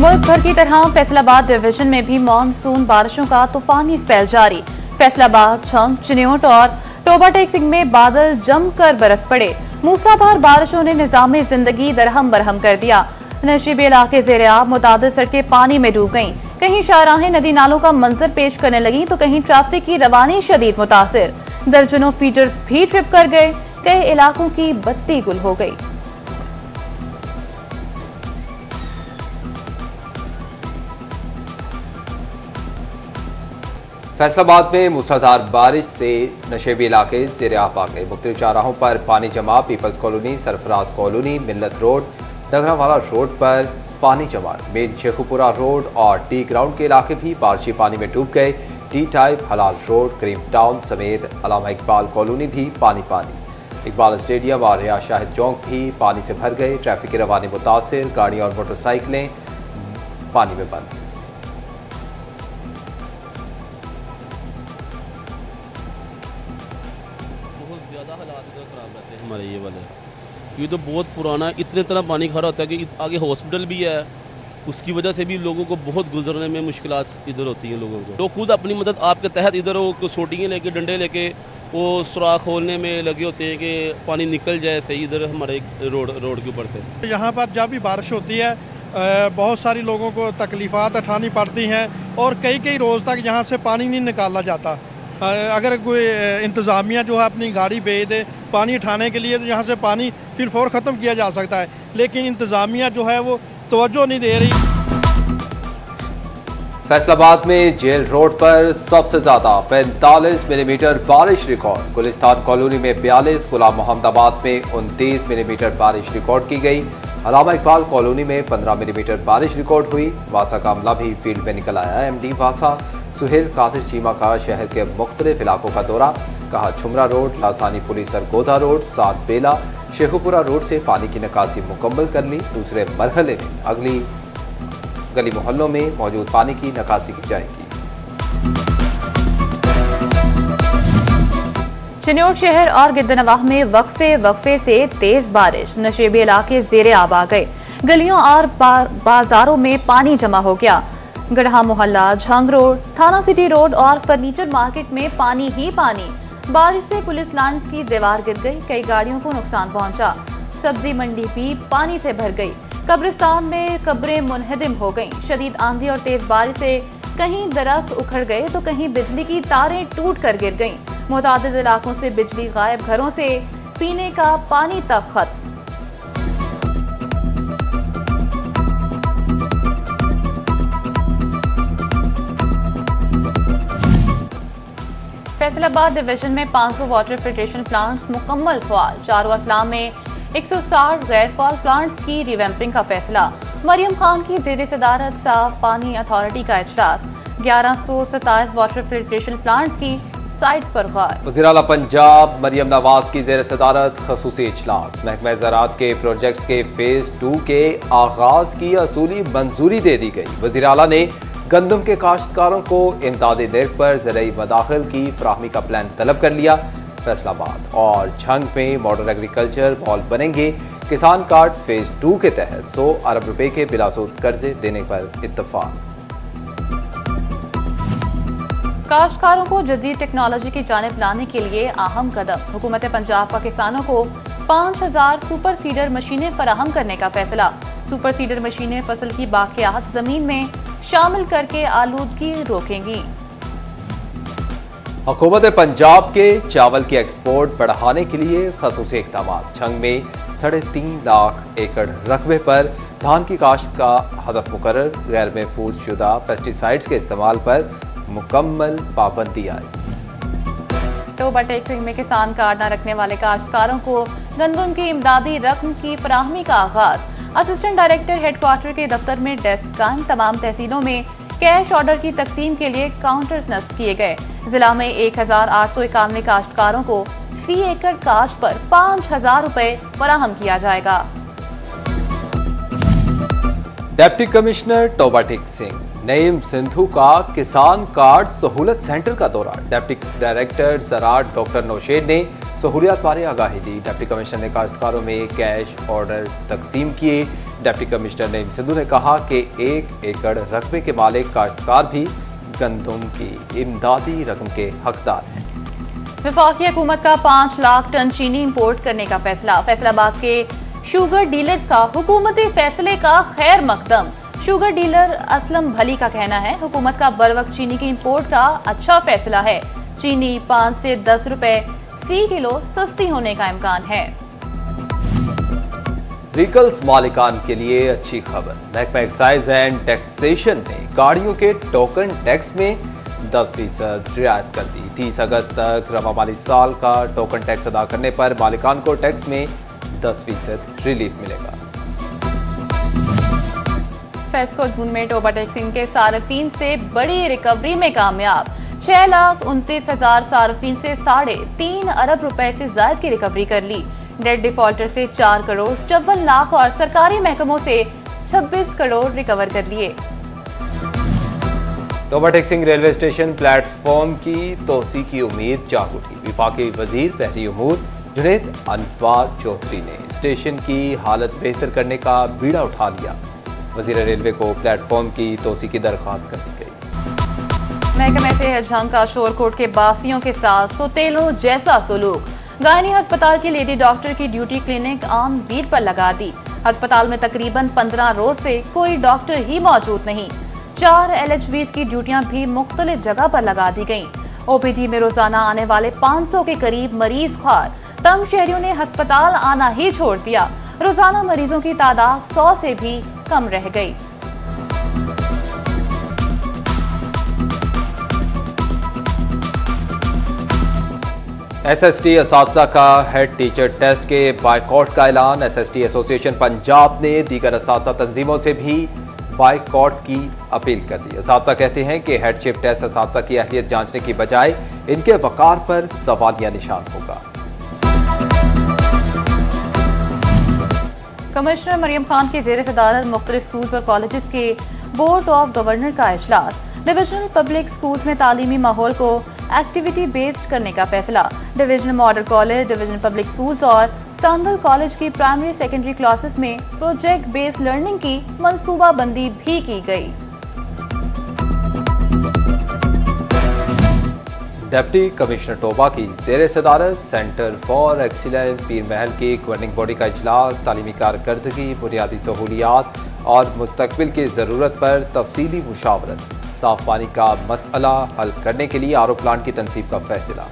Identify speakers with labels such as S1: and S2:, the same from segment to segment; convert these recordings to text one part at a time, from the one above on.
S1: मुल्क भर की तरह फैसलाबाद डिवीजन में भी मानसून बारिशों का तूफानी स्पेल जारी। फैसलाबाद, छंग, चिन्योट और टोबा टेक सिंह में बादल जमकर बरस पड़े। मूसलाधार बारिशों ने निजामी जिंदगी दरहम बरहम कर दिया। नशीबी इलाके ज़ेर-ए-आब, मुतादिद सड़कें पानी में डूब गईं। कहीं शाहराहें नदी नालों का मंजर पेश करने लगी तो कहीं ट्रैफिक की रवानी शदीद मुतासिर। दर्जनों फीडर्स भी ट्रिप कर गए। कई इलाकों की बत्ती गुल हो गई।
S2: फैसलाबाद में मूसलाधार बारिश से नशेबी इलाके ज़ेर-ए-आब आ गए। मुख्तलिफ चौराहों पर पानी जमा। पीपल्स कॉलोनी, सरफराज कॉलोनी, मिल्लत रोड, डगरावाला रोड पर पानी जमा। मेन शेखुपुरा रोड और टी ग्राउंड के इलाके भी बारिशी पानी में डूब गए। टी टाइप, हलाल रोड, क्रीम टाउन समेत अलामा इकबाल कॉलोनी भी पानी पानी। इकबाल स्टेडियम और रियाज शाहिद चौक भी पानी से भर गए। ट्रैफिक की रवानी मुतासिर। गाड़ी और मोटरसाइकिलें पानी में बंद।
S3: ज्यादा हालात इधर खराब रहते हैं हमारे ये वाले। ये तो बहुत पुराना, इतने तरह पानी खड़ा होता है कि आगे हॉस्पिटल भी है। उसकी वजह से भी लोगों को बहुत गुजरने में मुश्किलात इधर होती हैं लोगों को। तो खुद अपनी मदद आपके तहत इधर वो सोटियाँ लेके, डंडे लेके वो सुराख खोलने में लगे होते हैं कि पानी निकल जाए सही इधर हमारे रोड के ऊपर से।
S4: यहाँ पर जब भी बारिश होती है बहुत सारी लोगों को तकलीफात उठानी पड़ती हैं और कई रोज़ तक यहाँ से पानी नहीं निकाला जाता। अगर कोई इंतज़ामिया जो है अपनी गाड़ी भेज दे पानी उठाने के लिए तो यहाँ से पानी फिर फौर ख़त्म किया जा सकता है, लेकिन इंतज़ामिया जो है वो तवज्जो नहीं दे रही।
S2: फैसलाबाद में जेल रोड पर सबसे ज्यादा 45 मिलीमीटर बारिश रिकॉर्ड। गुलिस्तान कॉलोनी में 42, गुलाम मोहम्मदाबाद में 29 मिलीमीटर बारिश रिकॉर्ड की गई। अलामा इकबाल कॉलोनी में 15 मिलीमीटर बारिश रिकॉर्ड हुई। वासा का अमला भी फील्ड में निकल आया। एमडी वासा सुहेल कादिर चीमा का शहर के मुख्तलिफ इलाकों का दौरा। कहा छुमरा रोड, लासानी पुलिस सरगोधा रोड, सात बेला, शेखुपुरा रोड से पानी की निकासी मुकम्मल कर ली। दूसरे मरहले में अगली गली मोहल्लों में मौजूद पानी की निकासी की जाएगी।
S1: चिन्योट शहर और गिद्दनवाह में वक्फे से तेज बारिश। नशेबी इलाके ज़ेर-ए-आब आ गए। गलियों और बाजारों में पानी जमा हो गया। गढ़ा मोहल्ला, झंग रोड, थाना सिटी रोड और फर्नीचर मार्केट में पानी ही पानी। बारिश से पुलिस लाइन्स की दीवार गिर गई। कई गाड़ियों को नुकसान पहुंचा। सब्जी मंडी भी पानी से भर गई। कब्रिस्तान में कब्रें मुनहदिम हो गईं। शदीद आंधी और तेज बारिश से कहीं दरख्त उखड़ गए तो कहीं बिजली की तारें टूट कर गिर गईं। मुतादिद इलाकों से बिजली गायब, घरों से पीने का पानी तक खत्म। फैसलाबाद डिवीजन में 500 वाटर फिल्ट्रेशन प्लांट्स मुकम्मल फ़ाल। चारों अजला में 160 गैर फ़ाल प्लांट्स की रिवैम्पिंग का फैसला। मरियम खान की ज़ेर सदारत साफ पानी अथॉरिटी का इजलास। 1127 वाटर फिल्ट्रेशन प्लांट्स की साइट पर गौर।
S2: वज़ीर आला पंजाब मरियम नवाज की ज़ेर सदारत खसूसी इजलास। महकमा ज़राअत के प्रोजेक्ट्स के फेज 2 के आगाज की असूली मंजूरी दे दी गई। वज़ीर आला ने गंदम के काश्तकारों को इमदादी दर पर ज़राई मदाखिल की फराहमी का प्लान तलब कर लिया। फैसलाबाद और झंग में मॉडर्न एग्रीकल्चर मॉल बनेंगे। किसान कार्ड फेज 2 के तहत 100 अरब रुपए के बिलासूद कर्जे देने पर इत्तफाक।
S1: काश्तकारों को जदीद टेक्नोलॉजी की जानिब लाने के लिए अहम कदम। हुकूमत पंजाब का किसानों को 5000 सुपर सीडर मशीनें फराहम करने का फैसला। सुपर सीडर मशीनें फसल की बाकियात जमीन में शामिल करके आलूदगी रोकेंगी।
S2: हुकूमत पंजाब के चावल की एक्सपोर्ट बढ़ाने के लिए खसूसी इक़दाम। झंग में 3.5 लाख एकड़ रकबे पर धान की काश्त का हदफ मुकर्रर। गैर महफूज शुदा पेस्टिसाइड्स के इस्तेमाल पर मुकम्मल पाबंदी आई।
S1: टोबा टेक सिंह में किसान कार्ड न रखने वाले काश्तकारों को गंदम की इमदादी रकम की फराहमी का आगाज। असिस्टेंट डायरेक्टर हेडक्वार्टर के दफ्तर में डेस्क कायम। तमाम तहसीलों में कैश ऑर्डर की तकसीम के लिए काउंटर्स नस्ब किए गए। जिला में 1891 काश्तकारों को फी एकड़ काश्त पर 5000 रुपए फराहम किया जाएगा।
S2: डिप्टी कमिश्नर टोबा टेक सिंह नईम सिंधु का किसान कार्ड सहूलत सेंटर का दौरा। डिप्टी डायरेक्टर ज़राअत डॉक्टर नौशेद ने सहूलियात बारे आगाही दी। डिप्टी कमिश्नर ने काश्तकारों में कैश ऑर्डर तकसीम किए। डिप्टी कमिश्नर नईम सिद्धू ने कहा कि 1 एकड़ रकबे के मालिक काश्तकार भी गंदम की इमदादी रकम के हकदार हैं।
S1: वफाकी हुकूमत का 5 लाख टन चीनी इंपोर्ट करने का फैसला। फैसलाबाद के शुगर डीलर्स का हुकूमती फैसले का खैर मकदम। शुगर डीलर असलम भली का कहना है, हुकूमत का बरवक्त चीनी की इंपोर्ट का अच्छा फैसला है। चीनी 5 से 10 रुपए फी किलो सस्ती होने का इम्कान है।
S2: व्हीकल्स मालिकान के लिए अच्छी खबर। महकमा एक्साइज एंड टैक्सेशन ने गाड़ियों के टोकन टैक्स में 10% रियायत कर दी। 30 अगस्त तक रवा माली साल का टोकन टैक्स अदा करने पर मालिकान को टैक्स में 10% रिलीफ मिलेगा।
S1: फेस्को जून में टोबा टैक्सिंग के सार्फिन से बड़ी रिकवरी में कामयाब। 6,29,000 सार्फिन से 3.5 अरब रुपए से ज्यादा की रिकवरी कर ली। डेट डिफॉल्टर से 4 करोड़ 54 लाख और सरकारी महकमों से 26 करोड़ रिकवर कर लिए।
S2: टोबा टैक्सिंग रेलवे स्टेशन प्लेटफॉर्म की तोसी की उम्मीद जाग उठी। विफाकी वजीर बहरी उमूर जुनैद अनवार चौधरी ने स्टेशन की हालत बेहतर करने का बीड़ा उठा लिया। वजीर रेलवे को प्लेटफॉर्म की तोसी की दरख्वास्त कर दी गई।
S1: महकमे से झंग का शोरकोट के बासियों के साथ सोतेलों जैसा सलूक। गायनी अस्पताल की लेडी डॉक्टर की ड्यूटी क्लिनिक आम भीड़ पर लगा दी। अस्पताल में तकरीबन 15 रोज से कोई डॉक्टर ही मौजूद नहीं। 4 LHVs की ड्यूटियां भी मुख्तलिफ जगह पर लगा दी गईं। OPD में रोजाना आने वाले 500 के करीब मरीज ख्वार। तंग शहरियों ने अस्पताल आना ही छोड़ दिया। रोजाना मरीजों की तादाद 100 से भी कम रह गई।
S2: SST असातिज़ा का हेड टीचर टेस्ट के बायकॉट का ऐलान। SST एसोसिएशन पंजाब ने दीगर असातिज़ा तंजीमों से भी बायकॉट की अपील कर दी। असातिज़ा कहते हैं कि हेडशिप टेस्ट असातिज़ा की अहलियत जांचने की बजाय इनके वकार पर सवालिया निशान होगा।
S1: कमिश्नर मरियम खान की जेर सदारत मुख्तलिफ स्कूल्स और कॉलेजेस के बोर्ड ऑफ गवर्नर का इजलास। डिविजनल पब्लिक स्कूल्स में तालीमी माहौल को एक्टिविटी बेस्ड करने का फैसला। Divisional model college, divisional public schools और सांदल कॉलेज की प्राइमरी सेकेंडरी क्लासेस में प्रोजेक्ट बेस्ड लर्निंग की मंसूबाबंदी भी की गई।
S2: डिप्टी कमिश्नर टोबा की जेर सदारत सेंटर फॉर एक्सीलेंस पीर महल की गवर्निंग बॉडी का इजलास। तालीमी कारकर्दगी, बुनियादी सहूलियात और मुस्तकबिल की जरूरत पर तफसीली मुशावरत। साफ पानी का मसला हल करने के लिए RO प्लांट की तनसीब का फैसला।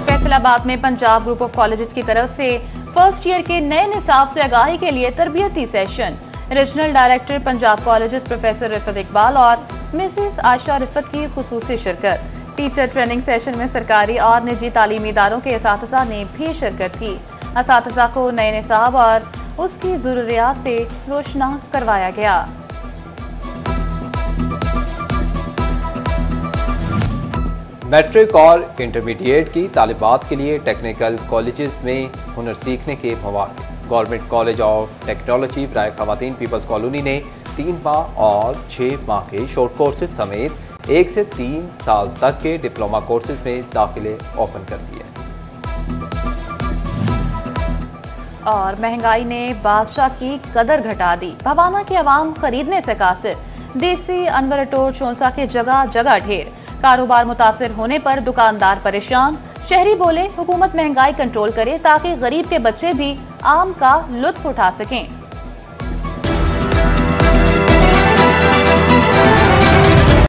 S1: फैसलाबाद में पंजाब ग्रुप ऑफ कॉलेजेस की तरफ से फर्स्ट ईयर के नए निसाब से आगाही के लिए तरबियती session. Regional director Punjab colleges professor Rifat Iqbal और मिसेस आयशा रिफत की खुसूसी शिरकत। टीचर ट्रेनिंग सेशन में सरकारी और निजी तालीमी इदारों के असातिज़ा ने भी शिरकत की। असातिज़ा को नए निसाब और उसकी जरूरियात से रोशनास करवाया गया।
S2: मैट्रिक और इंटरमीडिएट की तालिबात के लिए टेक्निकल कॉलेजेस में हुनर सीखने के मौके। गवर्नमेंट कॉलेज ऑफ टेक्नोलॉजी बराए खवातीन पीपल्स कॉलोनी ने 3 माह और 6 माह के शॉर्ट कोर्सेज समेत 1 से 3 साल तक के डिप्लोमा कोर्सेज में दाखिले ओपन कर दिए।
S1: और महंगाई ने बादशाह की कदर घटा दी। भवाना की आवाम खरीदने से कासिर। DC अनवर अटोर चौंसा के जगह जगह ढेर। कारोबार मुतासिर होने पर दुकानदार परेशान। शहरी बोले हुकूमत महंगाई कंट्रोल करे ताकि गरीब के बच्चे भी आम का लुत्फ उठा सकें।